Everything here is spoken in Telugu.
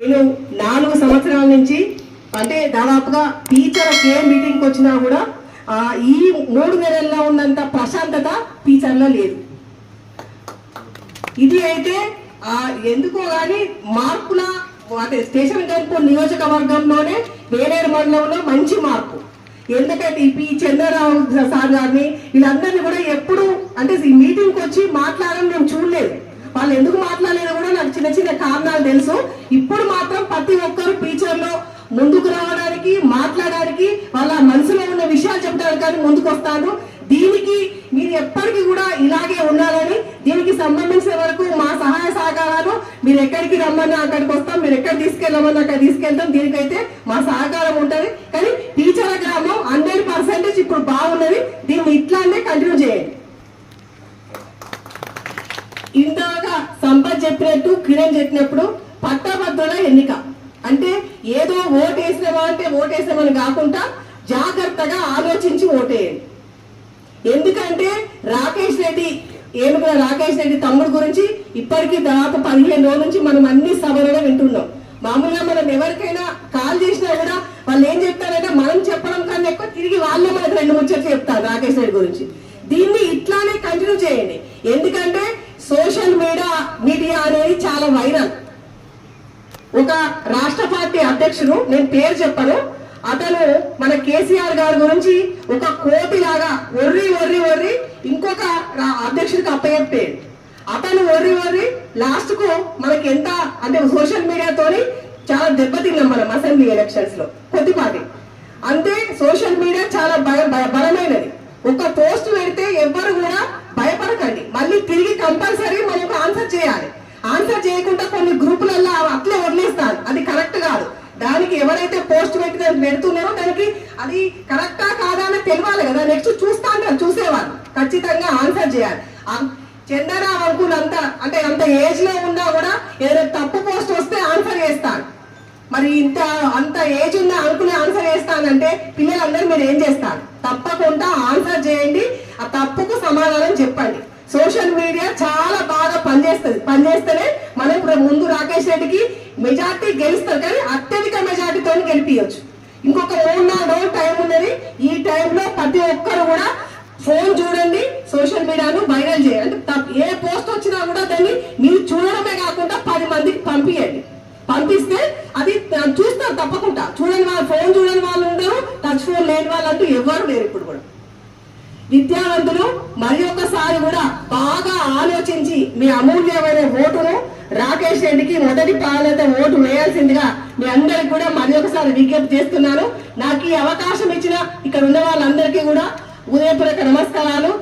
నేను 4 సంవత్సరాల నుంచి అంటే దాదాపుగా టీచర్కి ఏ మీటింగ్కి వచ్చినా కూడా ఈ 3 నెలల్లో ఉన్నంత ప్రశాంతత టీచర్లో లేదు. ఇది అయితే ఎందుకో కానీ మార్పుల అంటే స్టేషన్ గన్పూర్ నియోజకవర్గంలోనే వేలేరు మండలంలో మంచి మార్పు. ఎందుకంటే ఈ చంద్రరావు సార్ గారిని వీళ్ళందరినీ కూడా ఎప్పుడు అంటే ఈ మీటింగ్కి వచ్చి మాట్లాడడం నేను చూడలేదు. వాళ్ళు ఎందుకు మాట్లాడలేదు కూడా నాకు చిన్న చిన్న కారణాలు తెలుసు. ఇప్పుడు మాత్రం ప్రతి ఒక్కరు టీచర్లో ముందుకు రావడానికి మాట్లాడడానికి వాళ్ళ మనసులో ఉన్న విషయాలు చెప్పడానికి కానీ ముందుకు వస్తాను. దీనికి మీరు ఎప్పటికీ కూడా ఇలాగే ఉండాలని, దీనికి సంబంధించిన వరకు మా సహాయ సహకారాలు మీరు ఎక్కడికి రమ్మన్నా అక్కడికి వస్తాం, మీరు ఎక్కడ తీసుకెళ్ళమన్నా అక్కడ తీసుకెళ్తాం. దీనికైతే మా సహకారం ఉంటుంది. కానీ టీచర్ల గ్రామం 100% ఇప్పుడు బాగున్నది. దీన్ని ఇట్లానే కంటిన్యూ చేయండి. ఇంతగా సంపత్ చెప్పినట్టు కిరణ్ చెప్పినప్పుడు పట్టభద్రుల ఎన్నిక అంటే ఏదో ఓటేసినవా అంటే ఓటేసామని కాకుండా జాగ్రత్తగా ఆలోచించి ఓటేయండి. ఎందుకంటే రాకేష్ రెడ్డి తమ్ముడు గురించి ఇప్పటికీ దాదాపు 15 రోజుల నుంచి మనం అన్ని సభలుగా వింటున్నాం. మామూలుగా మనం ఎవరికైనా కాల్ చేసినా కూడా వాళ్ళు ఏం చెప్తారంటే మనం చెప్పడం కన్నా ఎక్కువ తిరిగి వాళ్ళే మనకు 2 ముచ్చట్లు చెప్తారు రాకేష్ రెడ్డి గురించి. దీన్ని ఇట్లానే కంటిన్యూ చేయండి. ఎందుకంటే సోషల్ మీడియా అనేది చాలా వైరల్. ఒక రాష్ట్ర పార్టీ అధ్యక్షుడు, నేను పేరు చెప్పను, అతను మన కేసీఆర్ గారి గురించి ఒక కోటిలాగా ఒర్రి ఇంకొక అధ్యక్షుడికి అప్పచెప్పాడు. అతను ఒర్రి లాస్ట్ కు మనకి ఎంత అంటే సోషల్ మీడియాతోని చాలా దెబ్బతిన్నాం మనం అసెంబ్లీ ఎలక్షన్స్ లో కొద్దిపాటి. అంతే సోషల్ మీడియా చాలా బలమైనది. ఒక పోస్ట్ పెడితే ఎవ్వరు కూడా భయపడకండి, మళ్ళీ తిరిగి కంపల్సరీ మనకు ఆన్సర్ చేయాలి. ఆన్సర్ చేయకుండా కొన్ని గ్రూపులలో అట్లే వదిలేస్తారు, అది కరెక్ట్ కాదు. దానికి ఎవరైతే పోస్ట్ పెడుతున్నారో దానికి అది కరెక్టా కాదా అని తెలియాలి కదా. నెక్స్ట్ చూస్తా అంటారు చూసేవాళ్ళు, ఖచ్చితంగా ఆన్సర్ చేయాలి. చంద్రరావు అంకుల్ అంత ఏజ్ లో ఉన్నా కూడా ఏదైనా తప్పు పోస్ట్ వస్తే ఆన్సర్ చేస్తాను. మరి అంత ఏజ్ ఉన్న అంకులే ఆన్సర్ చేస్తానంటే పిల్లలందరూ మీరు ఏం చేస్తారు? తప్పకుండా ఆన్సర్ చేయండి, ఆ తప్పుకు సమాధానం చెప్పండి. సోషల్ మీడియా చాలా బాగా పనిచేస్తేనే మనం ముందు రాకేష్ రెడ్డికి మెజార్టీ గెలుస్తారు, కానీ అత్యధిక మెజార్టీతో గెలిపించవచ్చు. ఇంకొక 3-4 రోజులు టైం ఉన్నది. ఈ టైంలో ప్రతి ఒక్కరు కూడా ఫోన్ చూడండి, సోషల్ మీడియాను వైరల్ చేయండి. ఏ పోస్ట్ వచ్చినా కూడా దాన్ని మీరు చూడడమే కాకుండా 10 మందికి పంపిస్తే అది చూస్తారు తప్పకుండా. చూడని వాళ్ళు, ఫోన్ చూడని వాళ్ళు ఉండరు, టచ్ ఫోన్ లేని వాళ్ళు అంటూ ఎవరు లేరు. ఇప్పుడు కూడా విద్యావంతులు మరి ఒకసారి కూడా బాగా ఆలోచించి మీ అమూల్యమైన ఓటును రాకేష్ రెడ్డికి మొదటి ప్రాధాన్యత ఓటు వేయాల్సిందిగా మీ అందరికి కూడా మరి ఒకసారి విజ్ఞప్తి చేస్తున్నాను. నాకు ఈ అవకాశం ఇచ్చిన ఇక్కడ ఉన్న వాళ్ళందరికీ కూడా ఉదయపూర్వక నమస్కారాలు.